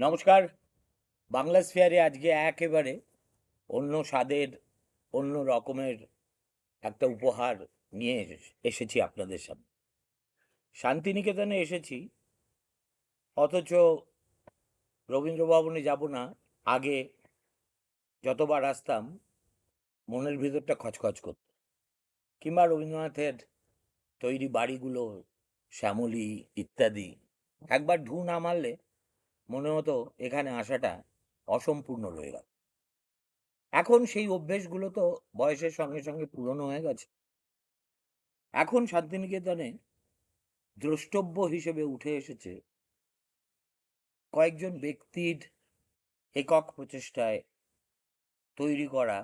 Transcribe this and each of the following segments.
নমস্কার। বাংলাস্ফিয়ারে আজকে একেবারে অন্য স্বাদের, অন্য রকমের একটা উপহার নিয়ে এসেছি আপনাদের সামনে। শান্তিনিকেতনে এসেছি, অথচ রবীন্দ্রভবনে যাব না। আগে যতবার আসতাম মনের ভিতরটা খচখচ করত, কিংবা রবীন্দ্রনাথের তৈরি বাড়িগুলো, শ্যামলী ইত্যাদি, একবার ঢু না মারলে মনে হতো এখানে আসাটা অসম্পূর্ণ রয়ে গেল। এখন সেই অভ্যেসগুলো তো বয়সের সঙ্গে সঙ্গে পুরনো হয়ে গেছে। এখন শান্তিনিকেতনে দ্রষ্টব্য হিসেবে উঠে এসেছে কয়েকজন ব্যক্তির একক প্রচেষ্টায় তৈরি করা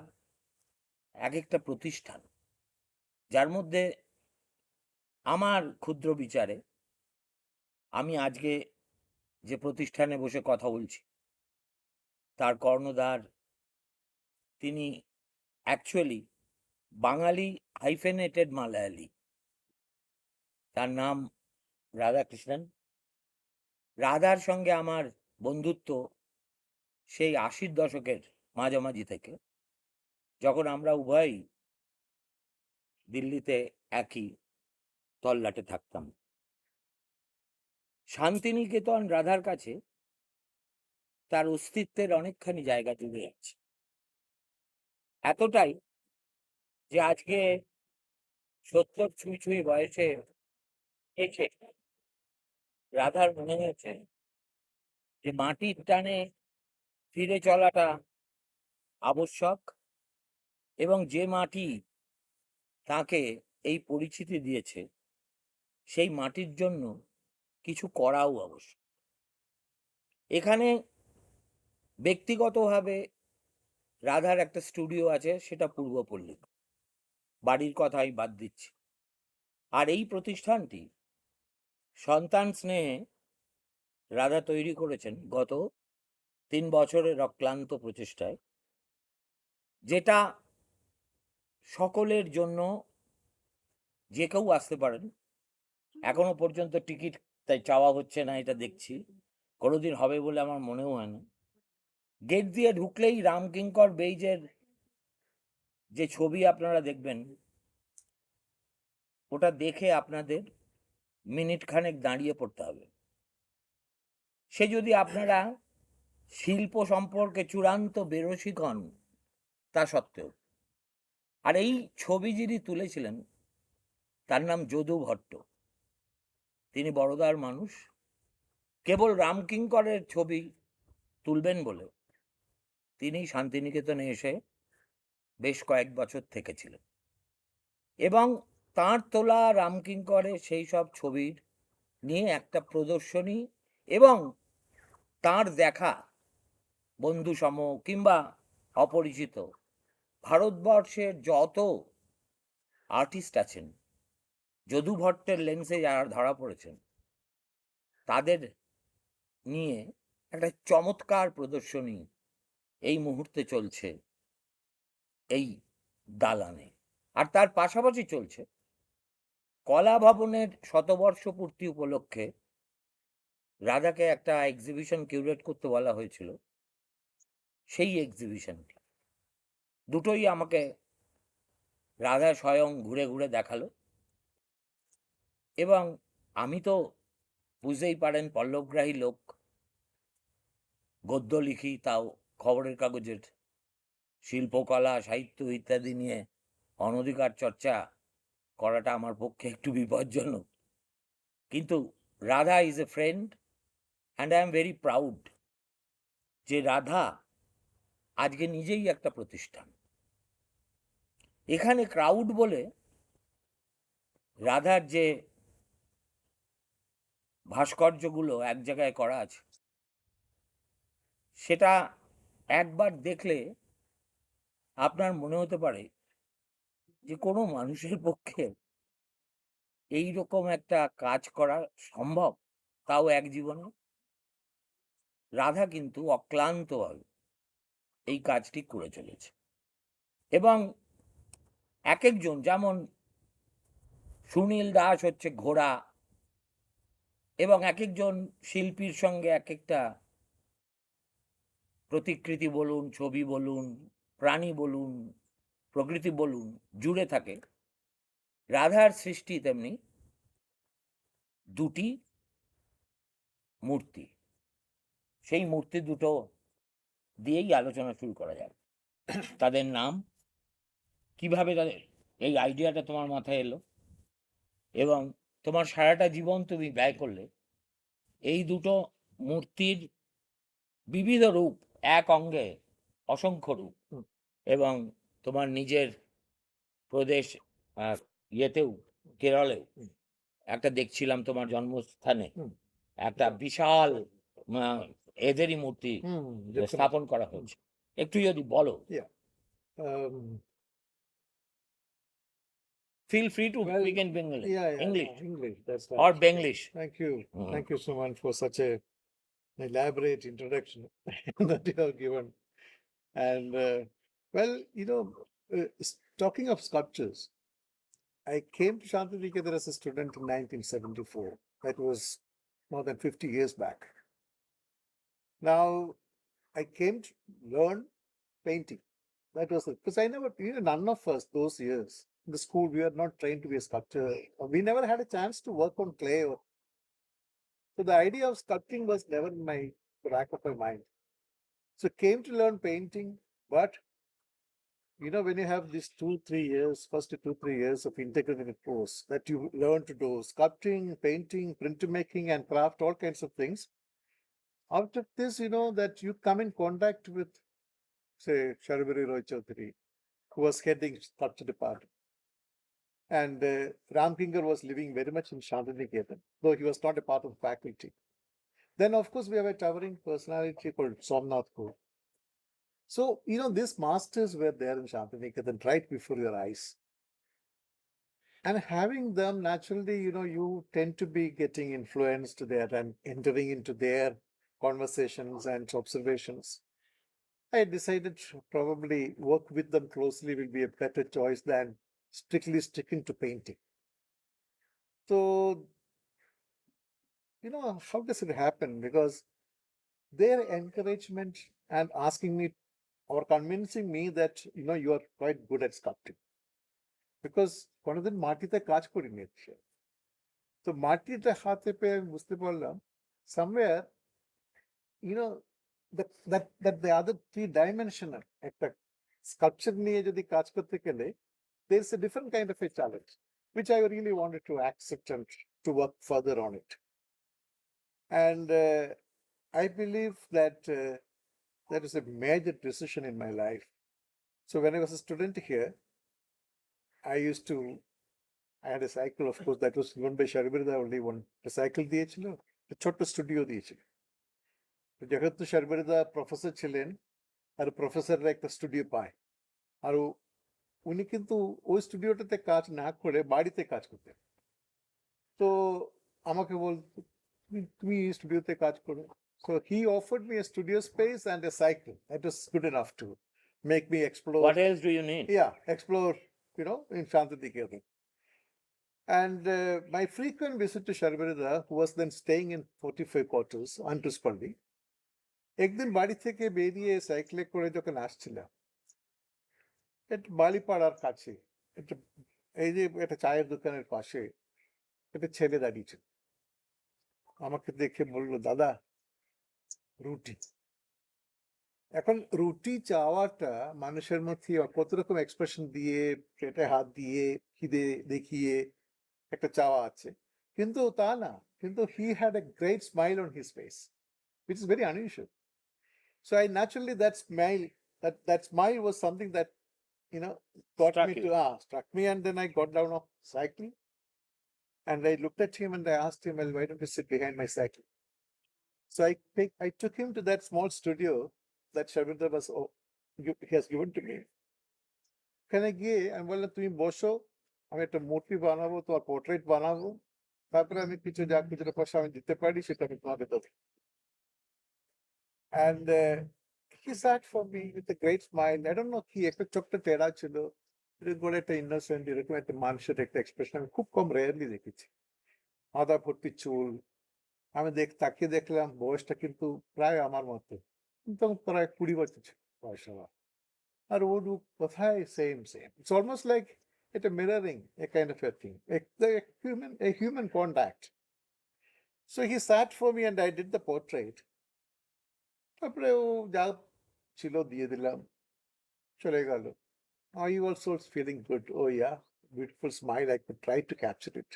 এক একটা প্রতিষ্ঠান, যার মধ্যে আমার ক্ষুদ্র বিচারে আমি আজকে যে প্রতিষ্ঠানে বসে কথা বলছি তার কর্ণধার, তিনি অ্যাকচুয়ালি বাঙালি হাইফেনেটেড মালায়ালি। তার নাম রাধাকৃষ্ণন। রাধার সঙ্গে আমার বন্ধুত্ব সেই ৮০-র দশকের মাঝামাঝি থেকে, যখন আমরা উভয়ই দিল্লিতে একই তল্লাটে থাকতাম। শান্তিনিকেতন রাধার কাছে তার অস্তিত্বের অনেকখানি জায়গা জুড়ে আছে, এতটাই যে আজকে ৭০ ছুঁই ছুঁই বয়সে এসে রাধার মনে হয়েছে যে মাটির টানে ফিরে চলাটা আবশ্যক, এবং যে মাটি তাকে এই পরিচিতি দিয়েছে সেই মাটির জন্য কিছু করাও আবশ্যক। এখানে ব্যক্তিগতভাবে রাধার একটা স্টুডিও আছে, সেটা পূর্বপল্লী, বাড়ির কথাই বাদ দিচ্ছি। আর এই প্রতিষ্ঠানটি সন্তান স্নেহে রাধা তৈরি করেছেন গত ৩ বছরের অক্লান্ত প্রচেষ্টায়, যেটা সকলের জন্য, যে কেউ আসতে পারেন। এখনো পর্যন্ত টিকিট তাই চাওয়া হচ্ছে না, এটা দেখছি, কোনোদিন হবে বলে আমার মনেও হয় না। গেট দিয়ে ঢুকলেই রামকিঙ্কর বেইজের যে ছবি আপনারা দেখবেন, ওটা দেখে আপনাদের মিনিট খানেক দাঁড়িয়ে পড়তে হবে। সে যদি আপনারা শিল্প সম্পর্কে চূড়ান্ত বেরসিক হন তা সত্ত্বেও। আর এই ছবি যিনি তুলেছিলেন তার নাম যদু ভট্ট। তিনি বড়দার মানুষ। কেবল রামকিঙ্করের ছবি তুলবেন বলে তিনি শান্তিনিকেতনে এসে বেশ কয়েক বছর থেকেছিলেন, এবং তাঁর তোলা রামকিঙ্করের সেই সব ছবির নিয়ে একটা প্রদর্শনী, এবং তাঁর দেখা বন্ধুসম কিংবা অপরিচিত ভারতবর্ষের যত আর্টিস্ট আছেন, যদু ভট্টের লেন্সে যারা ধরা পড়েছেন, তাদের নিয়ে একটা চমৎকার প্রদর্শনী এই মুহূর্তে চলছে এই দালানে। আর তার পাশাপাশি চলছে কলা ভবনের শতবর্ষ পূর্তি উপলক্ষে রাধাকে একটা এক্সিবিশন কিউরেট করতে বলা হয়েছিল। সেই এক্সিবিশনটি দুটোই আমাকে রাধা স্বয়ং ঘুরে ঘুরে দেখালো, এবং আমি তো বুঝতেই পারেন পল্লবগ্রাহী লোক, গদ্য লিখি, তাও খবরের কাগজের। শিল্পকলা সাহিত্য ইত্যাদি নিয়ে অনধিকার চর্চা করাটা আমার পক্ষে একটু বিপজ্জনক, কিন্তু Radha is a friend and I am very proud যে রাধা আজকে নিজেই একটা প্রতিষ্ঠান। এখানে ক্রাউড বলে রাধার যে ভাস্কর্যগুলো এক জায়গায় করা আছে, সেটা একবার দেখলে আপনার মনে হতে পারে যে কোনো মানুষের পক্ষে এই রকম একটা কাজ করা সম্ভব, তাও এক জীবনে। রাধা কিন্তু অক্লান্তভাবে এই কাজটি করে চলেছে। এবং এক একজন, যেমন সুনীল দাস হচ্ছে ঘোড়া, এবং এক একজন শিল্পীর সঙ্গে এক একটা প্রতিকৃতি বলুন, ছবি বলুন, প্রাণী বলুন, প্রকৃতি বলুন, জুড়ে থাকে। রাধার সৃষ্টি তেমনি দুটি মূর্তি। সেই মূর্তি দুটো দিয়েই আলোচনা শুরু করা যাবে। তাদের নাম, কিভাবে তাদের এই আইডিয়াটা তোমার মাথায় এলো, এবং তোমার সারাটা জীবন তুমি ব্যয় করলে এই দুটো মূর্তির বিবিধ রূপ, এক অঙ্গে অসংখ্য রূপ, এবং তোমার নিজের প্রদেশ ইয়েতেও, কেরলেও একটা দেখছিলাম তোমার জন্মস্থানে একটা বিশাল এদেরই মূর্তি স্থাপন করা হয়েছে। একটু যদি বলো। Feel free to speak in Bengali, English, English. That's right. or Benglish. Thank you. Thank you, Suman, for such a elaborate introduction that you have given. And well, talking of sculptures, I came to Santiniketan as a student in 1974. That was more than 50 years back. Now, I came to learn painting. That was it. Because I never, none of us those years in the school, we were not trained to be a sculptor. We never had a chance to work on clay. So the idea of sculpting was never in my back of my mind. So came to learn painting, but when you have these 2-3 years, first 2-3 years of integrated course that you learn to do sculpting, painting, printmaking, and craft, all kinds of things. Out of this, that you come in contact with, say, Sharbari Roy Chaudhary, who was heading sculpture department. And Ram Kinger was living very much in Santiniketan, though he was not a part of the faculty. Then, of course, we have a towering personality called Somnath Kaur. So, these masters were there in Santiniketan right before your eyes. And having them, naturally, you tend to be getting influenced there and entering into their conversations and observations. I decided probably work with them closely will be a better choice than strictly sticking to painting. So, how does it happen? Because their encouragement and asking me or convincing me that, you are quite good at sculpting. Because কোনোদিন মাটিতে কাজ করিনি। তো মাটিতে হাতে পেয়ে আমি বুঝতে পারলাম somewhere, that the other 3-dimensional একটা sculpture নিয়ে যদি কাজ করতে গেলে there's a different kind of a challenge, which I really wanted to accept and to work further on it. And I believe that that is a major decision in my life. So when I was a student here, I had a cycle, of course, that was given by Sharbirda only one. The cycle দিয়েছিল, একটা ছোট্ট studio দিয়েছিল। যেহেতু Sharbirda professor ছিলেন, আর প্রফেসররা একটা studio পায়, আর উনি কিন্তু ওই স্টুডিওটাতে কাজ না করে বাড়িতে কাজ করতেন। তো আমাকে বলতো তুমি স্টুডিওতে কাজ করো। So he offered me a studio space and a cycle. That was good enough to make me explore. What else do you need? Yeah, explore, in Santiniketan. And my frequent visit to Sharbirda, who was then staying in 45 quarters, Antuspalli, একদিন বাড়ি থেকে বেরিয়ে সাইকেলে করে যখন আসছিলাম, এটা বালিপাড়ার কাছে এই যে একটা চায়ের দোকানের পাশে একটা ছেলে দাঁড়িয়েছিল। আমাকে দেখে বললো, দাদা, রুটি। এখন রুটি চাওয়াটা মানুষের মধ্যে কত রকম এক্সপ্রেশন দিয়ে, পেটে হাত দিয়ে, খিদে দেখিয়ে একটা চাওয়া আছে, কিন্তু তা না। কিন্তু he had a great smile on his face, which is very unusual. So I naturally, that smile was something that struck me, and then I got down off cycle and I looked at him and I asked him, well, why don't you sit behind my cycle? So I took him to that small studio that Sharbirda has given to me. ওখানে গিয়ে আমি বললাম, তুমি বসো, আমি একটা মূর্তি বানাবো, তোমার পোর্ট্রেট বানাবো, তারপরে আমি কিছু যা কিছুটা পয়সা আমি দিতে পারি সেটা আমি তোমাকে দেবো। And he sat for me with a great smile. I don't know, কি একটা ছোট্ট টেরা ছিল, এরকম একটা ইনোসেন্ট, এরকম একটা মানুষের একটা এক্সপ্রেশন আমি খুব কম রেয়ারলি দেখেছি। মাথা ভর্তি চুল, আমি তাকিয়ে দেখলাম বয়সটা কিন্তু প্রায় আমার মতো, কিন্তু প্রায় 20 বছর বয়স আমার। আর ওর রূপ কোথায় same same, its almost like এটা mirroring a kind of a thing, a human contact. So he sat for me and I did the portrait. তারপরে ও যা ছিল দিয়ে দিলাম, চলে গেল। I also was feeling good. Oh yeah, beautiful smile. I could try to capture it.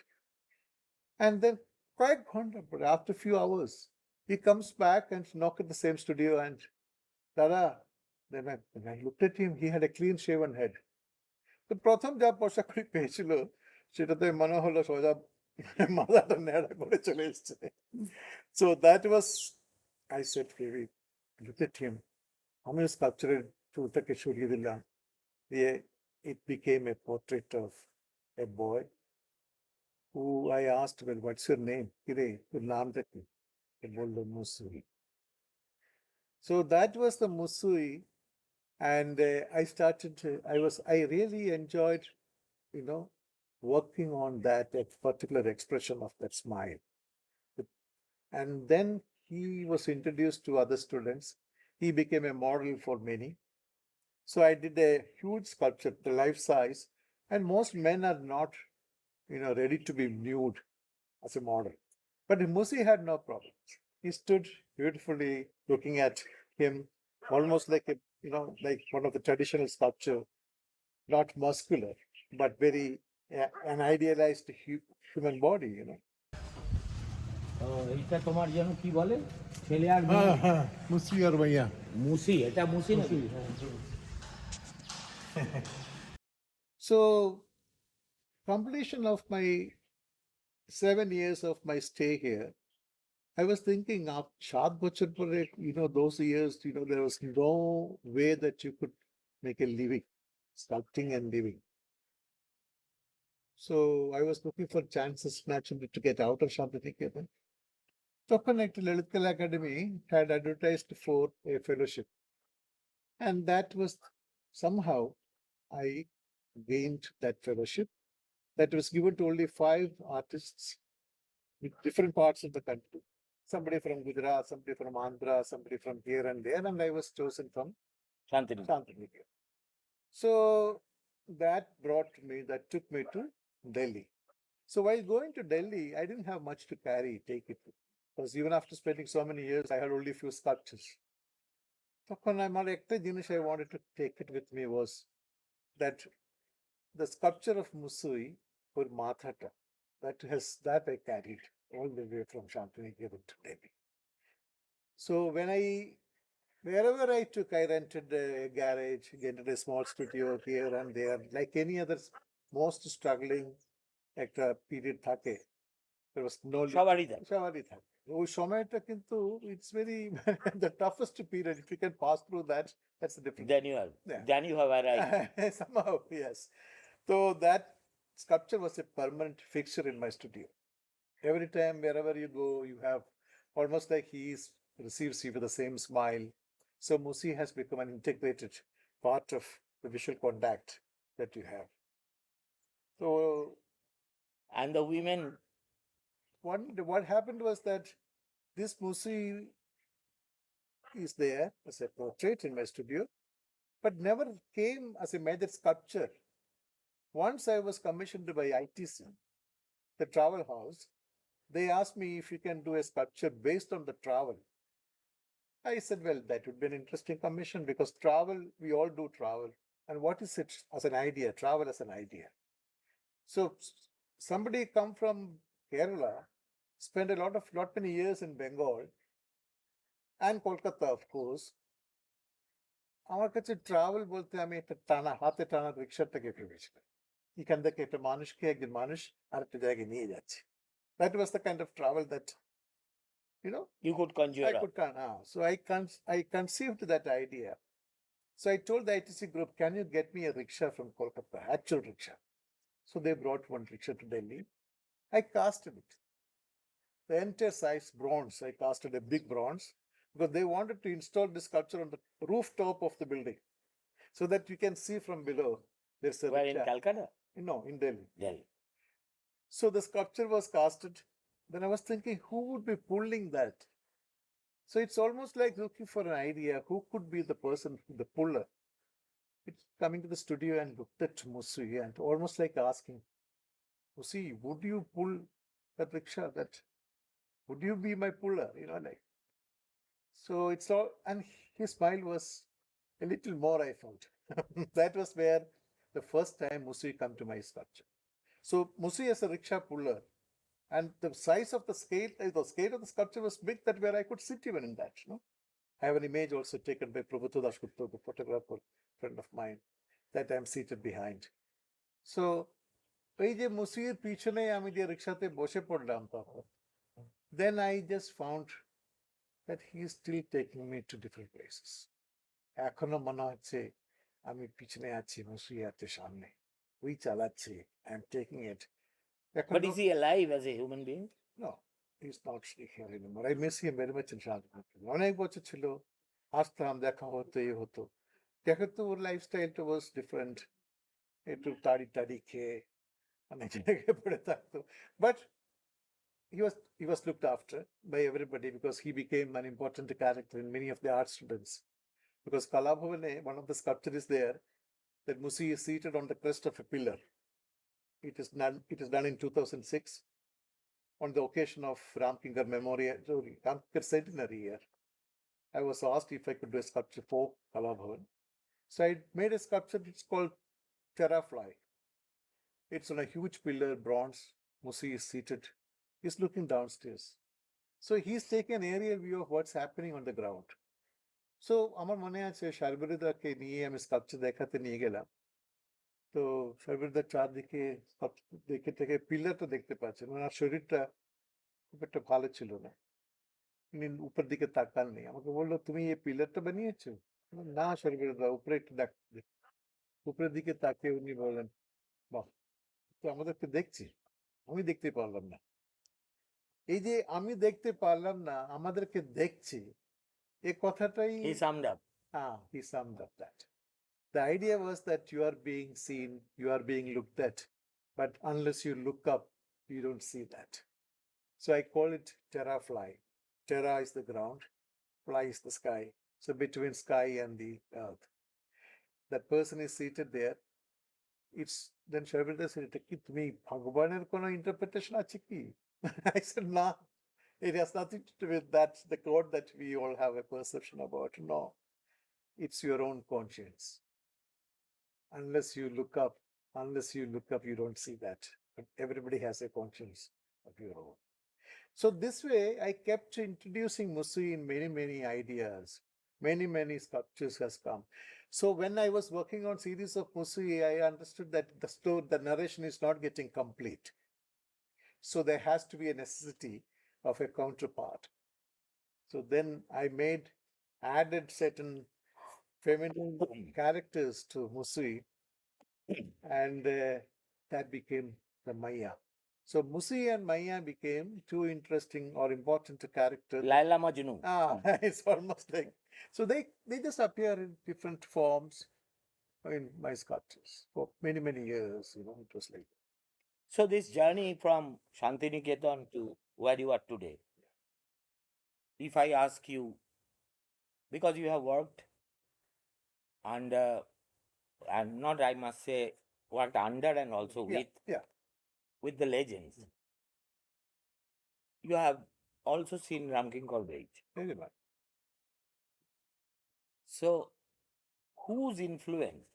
And then quite wonderful. After a few hours, he comes back and knock at the same studio and Dada. When I looked at him, he had a clean shaven head. তো প্রথম যা পোশাক পেয়েছিল সেটাতে মনে হলো সোজা মাথাটা ন্যাড়া করে চলে এসছে। So that was, I said, really, look at him. আমি স্কাল্পচারের চুলটাকে সরিয়ে দিলাম, দিয়ে it became a portrait of a boy who I asked, well, what's your name? কিরে তোর নামটা কি? He বলল Musui. So that was the Musui, and I really enjoyed, you know, working on that particular expression of that smile. And then he was introduced to other students. He became a model for many. So I did a huge sculpture, the life size, and most men are not, ready to be nude as a model. But Musi had no problems. He stood beautifully looking at him, almost like like one of the traditional sculpture, not muscular, but very an idealized human body. এইটা তোমার যেন কি বলে, ছেলে আর মেয়ে? Musi or Maya. মুসি, এটা মুসি নাকি? So, completion of my 7 years of my stay here, I was thinking of Shad Bachar Pare, those years, there was no way that you could make a living, sculpting and living. So I was looking for chances naturally to get out of Santiniketan. তখন একটা Lalitkala Academy had advertised for a fellowship. And that was somehow I gained that fellowship. That was given to only 5 artists with different parts of the country. Somebody from Gujarat, somebody from Andhra, somebody from here and there, and I was chosen from Santiniketan. Santiniketan. So that took me to Delhi. So while going to Delhi, I didn't have much to take it. Because even after spending so many years, I had only a few sculptures. তখন আমার একটা জিনিস I wanted to take it with me was that the sculpture of Musui for Mathata, that I carried all the way from Shantiniketan to Delhi. So wherever I took, I rented a garage, rented a small studio here and there, like any other most struggling একটা period থাকে. There was no সবারই থাকে। সবারই থাকে। ওই সময়টা কিন্তু it's very the toughest period. If you can pass through that, that's the difference. Then you have arrived. Somehow, yes. So that sculpture was a permanent fixture in my studio. Every time, wherever you go, you have almost like receives you with the same smile. So Musi has become an integrated part of the visual contact that you have. So And the women, what happened was that this Musi is there as a portrait in my studio, but never came as a major sculpture. Once I was commissioned by ITC, the travel house. They asked me if you can do a sculpture based on the travel. I said, well, that would be an interesting commission because travel, we all do travel. And what is it as an idea? Travel as an idea. So somebody come from Kerala, spent lot many years in Bengal and Kolkata, of course. আমার কাছে travel বলতে আমি একটা হাতে টানা রিক্সাটাকে ভেবেছিলাম, এখান থেকে একটা মানুষকে একজন মানুষ আরেকটা জায়গায় নিয়ে যাচ্ছে। That was the kind of travel that you could conjure up. So I conceived that idea. So I told the ITC group, can you get me a rickshaw from Kolkata, actual rickshaw? So they brought one rickshaw to Delhi. I casted it. The entire size bronze, I casted a big bronze. because they wanted to install this sculpture on the rooftop of the building so that you can see from below. There's a Where in rickshaw. Calcutta? No, in Delhi. Delhi. So the sculpture was casted. Then I was thinking, who would be pulling that? So it's almost like looking for an idea. Who could be the person, the puller? It's coming to the studio and looked at Musui and almost like asking, Musui, would you pull that rickshaw? That would you be my puller? Like. So it's all, and his smile was a little more, I felt. That was where the first time Musui come to my sculpture. So Musui as a rickshaw puller, and the size of the scale of the sculpture was big that where I could sit even in that. I have an image also taken by Prabhuto Dasgupta, the photographer friend of mine, that I'm seated behind. So এই যে মুসির পিছনে আমি যে রিক্সাতে বসে পড়লাম তখন, then I just found that he is still taking me to different places. এখনো মনে হচ্ছে আমি পিছনে আছি, মুসি আছে সামনে, ওই চালাচ্ছে, I'm taking it. But is he alive as a human being? No, he's not here anymore. I miss him very much in Santiniketan. অনেক বছর ছিল, আসতাম, দেখা হতো, এই হতো। দেখা তো ওর লাইফস্টাইলটা was different. একটু তাড়ি টাড়ি খেয়ে অনেক জায়গায় পড়ে থাকতো। But he was looked after by everybody because he became an important character in many of the art students. Because Kala Bhavane, one of the sculptures is there, that Musui is seated on the crest of a pillar. It is done in 2006 on the occasion of Ramkinkar Memorial, Ramkinkar Centenary year. I was asked if I could do a sculpture for Kala Bhavan. So I made a sculpture, it's called Terrafly. It's on a huge pillar, bronze. Musui is seated. He's looking downstairs. So he's taking an aerial view of what's happening on the ground. So আমার মনে আছে শারবরিদাকে নিয়ে আমি sculpture দেখাতে নিয়ে গেলাম। তো শারবরিদার চারদিকে দেখে থেকে পিলারটা দেখতে পাচ্ছেন, ওনার শরীরটা খুব একটা ভালো ছিল না, উনি উপর দিকে তাকান নেই। আমাকে বললো, তুমি এই পিলারটা বানিয়েছো? না শারবরিদা, উপরে একটু দেখ। উপরের দিকে তাকিয়ে উনি বললেন, বাহ, তো আমাদেরকে দেখছি, আমি দেখতে পারলাম না। এই যে আমি দেখতে পারলাম না, আমাদেরকে দেখছি, এই কথাটাই He summed up. he summed up that. The idea was that you are being seen, you are being looked at, but unless you look up, you don't see that. So I call it terra fly. Terra is the ground, fly is the sky. So between sky and the earth, that person is seated there. It's then Sharvida said, "এটা কি তুমি ভগবানের কোনো interpretation আছে কি?" I said, "No, it has nothing to do with that, the God that we all have a perception about. No, it's your own conscience. Unless you look up, you don't see that. But everybody has a conscience of your own." So this way, I kept introducing Musui in many ideas. Many sculptures has come. So when I was working on series of Musui, I understood that the narration is not getting complete. So there has to be a necessity of a counterpart. So then I added certain feminine characters to Musui, and that became the Maya. So Musui and Maya became two interesting or important characters. Laila Majnu. It's almost like, so they just appear in different forms in my sculptures for many years. It was like that. So this journey from Santiniketan to where you are today, if I ask you, because you have worked under, and not I must say, worked under and also with the legends, you have also seen Ramkinkar Bridge. Very much. So whose influence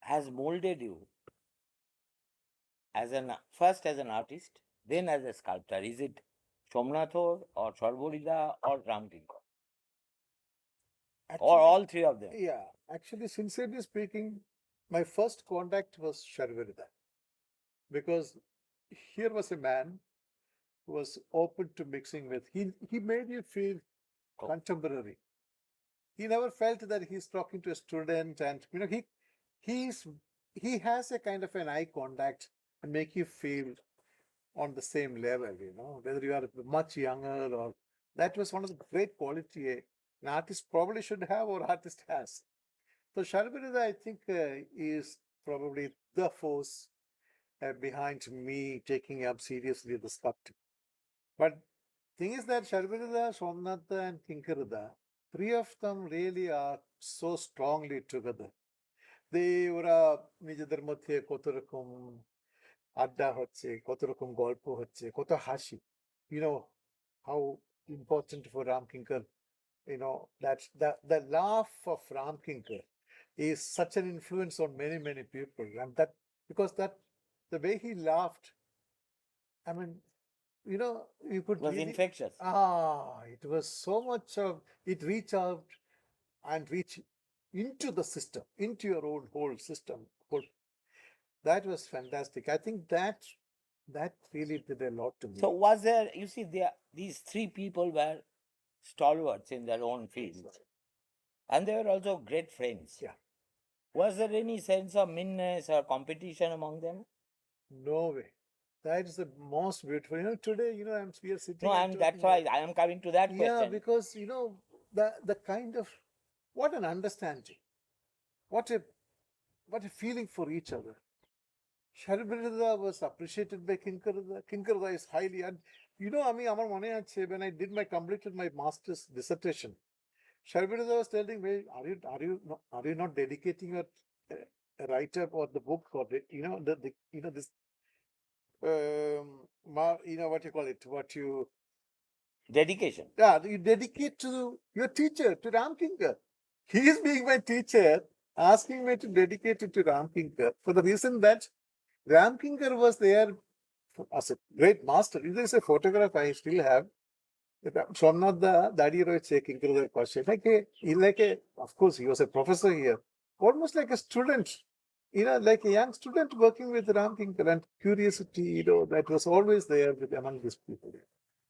has molded you first as an artist, then as a sculptor? Is it Somnathor or Sarborida or Ramkinkar? Or all three of them? Yeah, actually, sincerely speaking, my first contact was Sharvirida. Because here was a man who was open to mixing with. He made you feel contemporary. He never felt that he's talking to a student, and he has a kind of an eye contact and make you feel on the same level, whether you are much younger or That was one of the great quality an artist probably should have or artist has. So Sharbirida, I think, is probably the force behind me taking up seriously the sculpting. But thing is that Sharbirida, Somnatha, and Kinkarada, three of them really are so strongly together. ওরা নিজেদের মধ্যে কত রকম আড্ডা হচ্ছে, কত রকম গল্প হচ্ছে, কত হাসি, you know how important for Ram Kinkar, that the laugh of Ram Kinkar is such an influence on many people, and that because that the way he laughed, I mean, you could It was really, infectious. it was so much of it reach out and reach into the system, into your own whole system. That was fantastic. I think that really did a lot to me. So was there, you see, these three people were stalwarts in their own fields, and they were also great friends. Yeah. Was there any sense of meanness or competition among them? No way. That is the most beautiful. Today, we are sitting. No, and that's talking why I am coming to that Yeah, question. because the kind of what an understanding, what a feeling for each other. Sharbirida was appreciated by Kinkarada. Kinkarada is highly, and আমার মনে আছে when I completed my master's dissertation, Sharbirida was telling me, are you not dedicating your write-up or the book or this what you call it, Dedication. you dedicate to your teacher, to Ram Kinkar. He is being my teacher, asking me to dedicate it to Ram Kinkar for the reason that Ram Kinkar was there as a great master. There is a photograph I still have. Somnatha দাঁড়িয়ে রয়েছে কিঙ্করদের পাশে. Of course, he was a professor here, almost like a student, like a young student working with Ram Kinkar, and curiosity, that was always there among these people,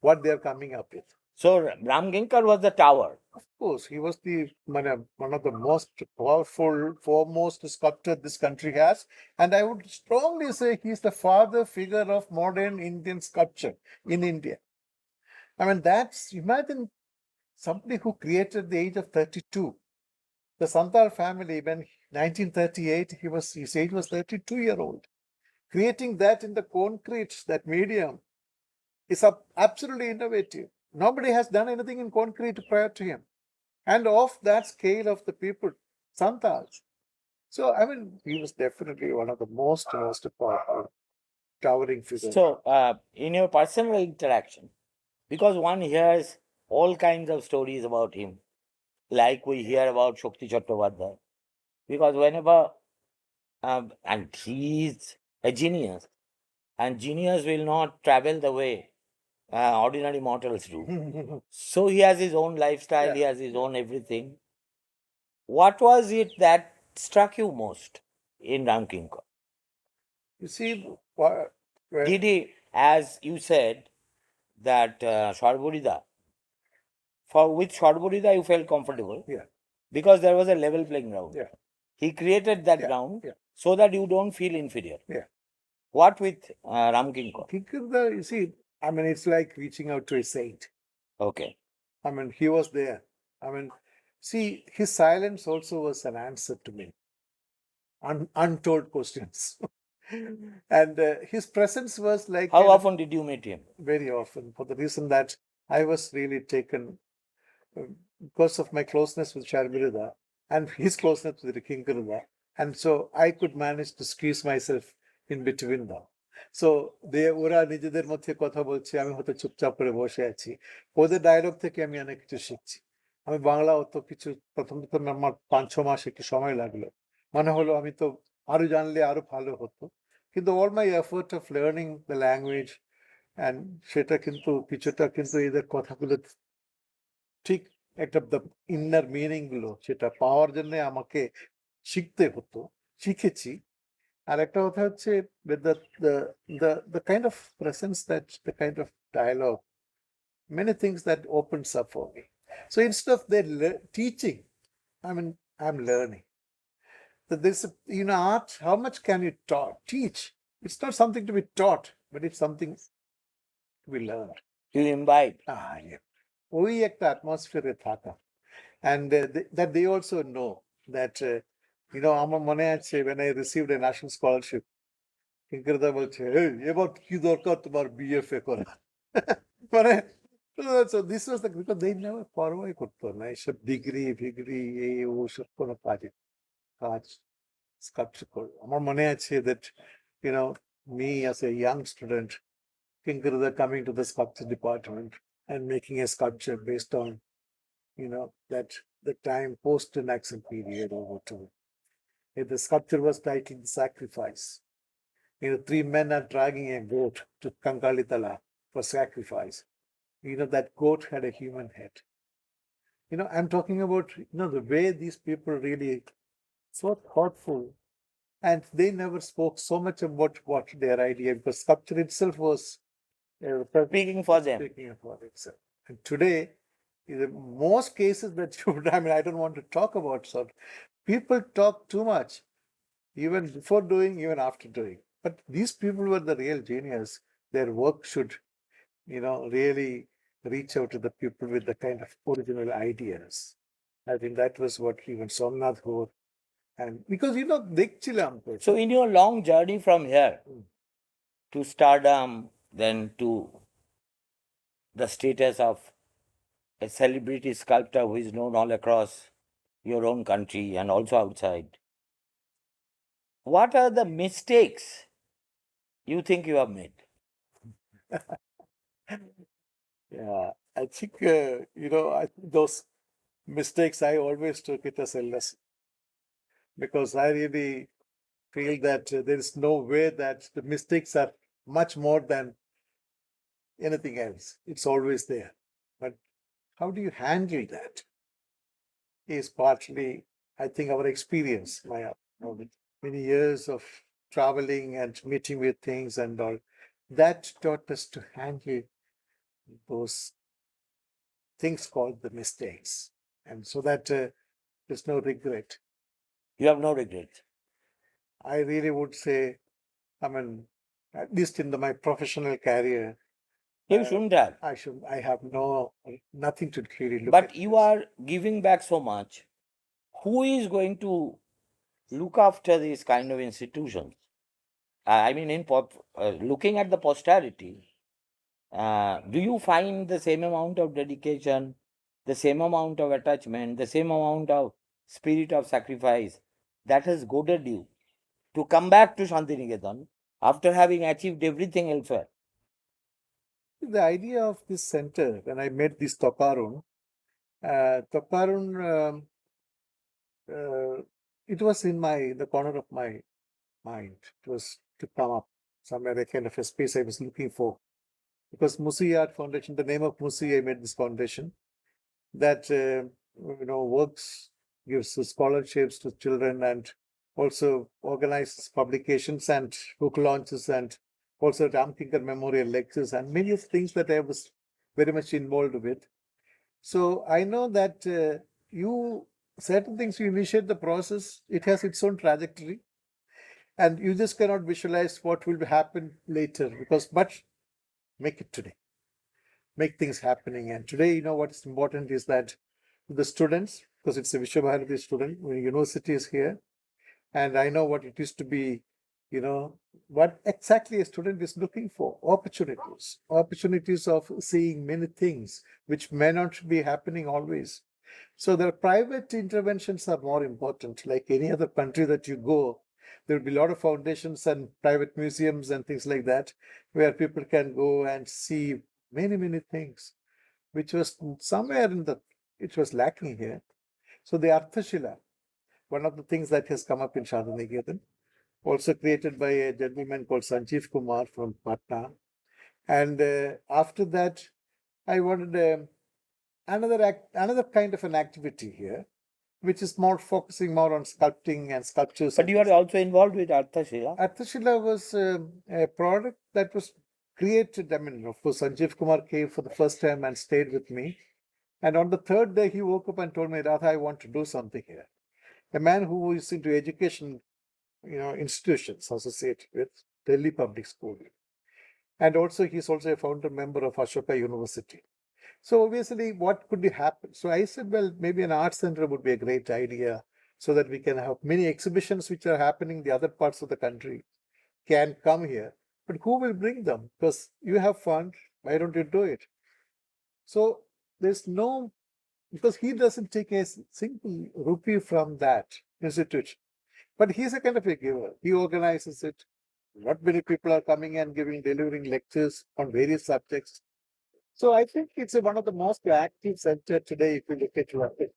what they are coming up with. So Ram Kinkar was the tower. Of course, he was one of the most powerful, foremost sculptor this country has, and I would strongly say he's the father figure of modern Indian sculpture in India. I mean, imagine somebody who created at the age of 32. The Santal family, when 1938, his age was 32-year-old. Creating that in the concrete, that medium, is absolutely innovative. Nobody has done anything in concrete prior to him. And of that scale of the people, Santals. So, I mean, he was definitely one of the most powerful, towering figures. So in your personal interaction, because one hears all kinds of stories about him, like we hear about Shakti Chattopadyay, because whenever, and he's a genius, and genius will not travel the way ordinary mortals do. So he has his own lifestyle, he has his own everything. What was it that struck you most in Ram Kinkar? You see, Did he, as you said, that Sharbirida, with Sharbirida you felt comfortable? Yeah. Because there was a level playing ground. Yeah. He created that ground so that you don't feel inferior. Yeah. What with Ram Kinkar? Kinkar, you see, I mean, it's like reaching out to a saint. Okay. I mean, he was there. I mean, see, his silence also was an answer to me. Untold questions. And his presence was like. How often did you meet him? Very often, for the reason that I was really taken because of my closeness with Sharbirida and his closeness with Kinkarada. And so I could manage to squeeze myself in between them. So ওরা নিজেদের মধ্যে কথা বলছে, আমি হয়তো চুপচাপ করে বসে আছি, ওদের ডায়লগ থেকে আমি অনেক কিছু শিখছি। আমি বাংলা অত কিছু প্রথম আমার 5-6 মাস একটু সময় লাগলো, মনে হলো আমি তো আরো জানলে আরো ভালো হতো, কিন্তু all my effort of learning the language and সেটা কিন্তু কিছুটা কিন্তু এদের কথাগুলো ঠিক একটা the inner meaning গুলো সেটা পাওয়ার জন্য আমাকে শিখতে হতো, শিখেছি। আর একটা কথা হচ্ছে with the kind of presence, that the kind of dialogue, many things that opens up for me. So instead of teaching, I mean, I'm learning. That this, art, how much can you teach? It's not something to be taught, but it's something to be learned. You imbibe. Yeah. ওই একটা অ্যাটমসফিয়ারে থাকা। And that they also know that, আমার মনে আছে when I received a national scholarship, কিঙ্করদা বলছে, "এই, এবার কি দরকার তোমার BFA করা?" মানে, so this was the, because they never পরোয়াই করতো না এইসব ডিগ্রি ফিগ্রি এই ওসব কোনো কাজ স্কাল্পচার করবো। আমার মনে আছে that, me as a young student, কিঙ্করদা coming to the sculpture department and making a sculpture based on, that the time post-Naxal period or whatever. The sculpture was titled The Sacrifice. Three men are dragging a goat to Kankalitala for sacrifice. That goat had a human head. I'm talking about, the way these people really so thoughtful, and they never spoke so much about what their idea, because sculpture itself was Speaking for them. speaking for itself. And today, in most cases that I don't want to talk about, so people talk too much, even before doing, even after doing. But these people were the real genius. Their work should, really reach out to the people with the kind of original ideas. I think that was what even Somnath wrote. And because, Dekchilam. So in your long journey from here Mm. to stardom, then to the status of a celebrity sculptor who is known all across your own country and also outside, what are the mistakes you think you have made? Yeah, I think, I think those mistakes, I always took it as a lesson, because I really feel that there is no way that the mistakes are much more than anything else. It's always there. But how do you handle that is partly, I think, our experience, with many years of traveling and meeting with things and all. That taught us to handle those things called the mistakes. And so that there's no regret. You have no regret. I really would say, at least in my professional career, You shouldn't have. I have nothing to really look But at you this. are giving back so much. Who is going to look after these kind of institutions? I mean, looking at the posterity, do you find the same amount of dedication, the same amount of attachment, the same amount of spirit of sacrifice that has goaded you to come back to Santiniketan after having achieved everything elsewhere? The idea of this center, when I met this Tokarun, it was in the corner of my mind. It was to come up somewhere, a kind of a space I was looking for. Because Musui Art Foundation, the name of Musui, I made this foundation that, works, gives scholarships to children, and also organizes publications and book launches, and also Ramkinkar Memorial Lectures, and many of things that I was very much involved with. So I know that certain things, you initiate the process, it has its own trajectory, and you just cannot visualize what will happen later, but make it today. Make things happening. And today, what is important is that the students, because it's a Vishwabharati student, when university is here, and I know what it is to be, what exactly a student is looking for: opportunities of seeing many things which may not be happening always. So the private interventions are more important. Like any other country that you go, there will be a lot of foundations and private museums and things like that, where people can go and see many, many things, which was somewhere it was lacking here. So the Arthashila, one of the things that has come up in Santiniketan, also created by a gentleman called Sanjeev Kumar from Patna. And after that, I wanted another kind of an activity here, which is focusing more on sculpting and sculptures. But you are also involved with Arthashila. Arthashila was a product that was created. Of course, Sanjeev Kumar came for the first time and stayed with me. And on the third day, he woke up and told me, "Radha, I want to do something here." A man who is into education, institutions associated with Delhi Public School. And also, he's also a founder member of Ashoka University. So obviously, what could be happen? So I said, well, maybe an art center would be a great idea, so that we can have many exhibitions which are happening in the other parts of the country can come here. But who will bring them? Because you have fun. Why don't you do it? So there's no, because he doesn't take a single rupee from that institution. But he's a kind of a giver. He organizes it. Not many people are coming and delivering lectures on various subjects. So I think it's one of the most active center today if you look at it.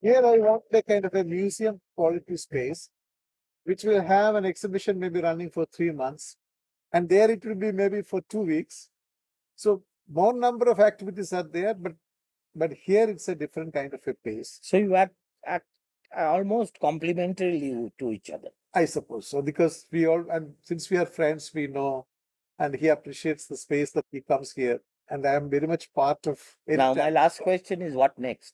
Here I want a kind of a museum quality space, which will have an exhibition maybe running for 3 months. And there it will be maybe for 2 weeks. So more number of activities are there, but here it's a different kind of a pace. So you act almost complementary to each other. I suppose so, because we all, and since we are friends, we know, and he appreciates the space that he comes here, and I am very much part of it. Now, my last question is, what next?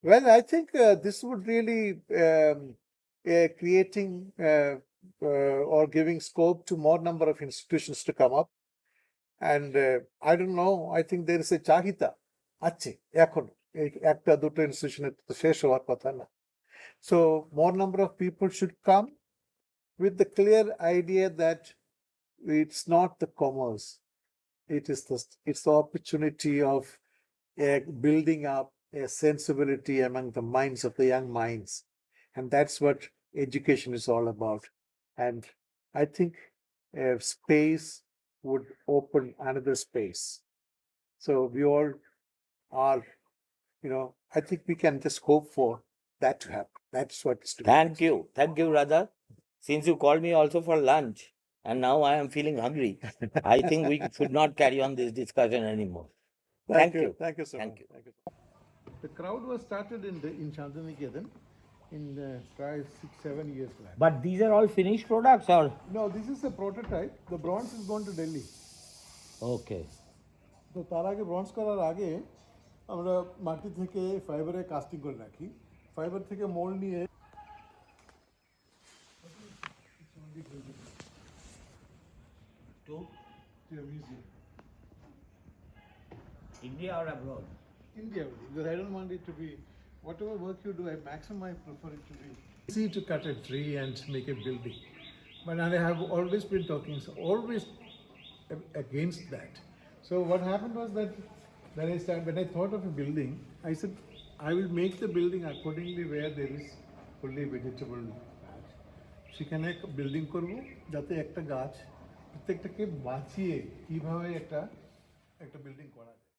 Well, I think this would really creating or giving scope to more number of institutions to come up. And I don't know, I think there is a chahita আছে এখন একটা দুটো ইনস্টিটিউশনের তো শেষ হওয়ার কথা না. So more number of people should come with the clear idea that it's not the commerce, it's the opportunity of building up a sensibility among the minds of the young minds, and that's what education is all about. And I think space would open another space. So we all are, I think we can just hope for that to happen. That's what is to be. Thank you, Radha. Since you called me also for lunch, and now I am feeling hungry, I think we should not carry on this discussion anymore. Thank you. Thank you, sir. Thank you. The crowd was started in Santiniketan in 6-7 years back. But these are all finished products, or? No, this is a prototype. The bronze is going to Delhi. Okay. তো তার আগে bronze করার আগে আমরা মাটি থেকে ফাইবারে casting করে রাখি, ফাইবার থেকে মোল্ড নিয়ে To a museum. India or abroad? India, because I don't want it to be, whatever work you do, I prefer it to be easy to cut a tree and make a building. But I have always been talking, always against that. So what happened was that when I thought of a building, I said, I will make the building accordingly where there is fully vegetable patch. সেখানে একটা building করব যাতে একটা গাছ প্রত্যেকটাকে বাঁচিয়ে কিভাবে একটা building করা যায়।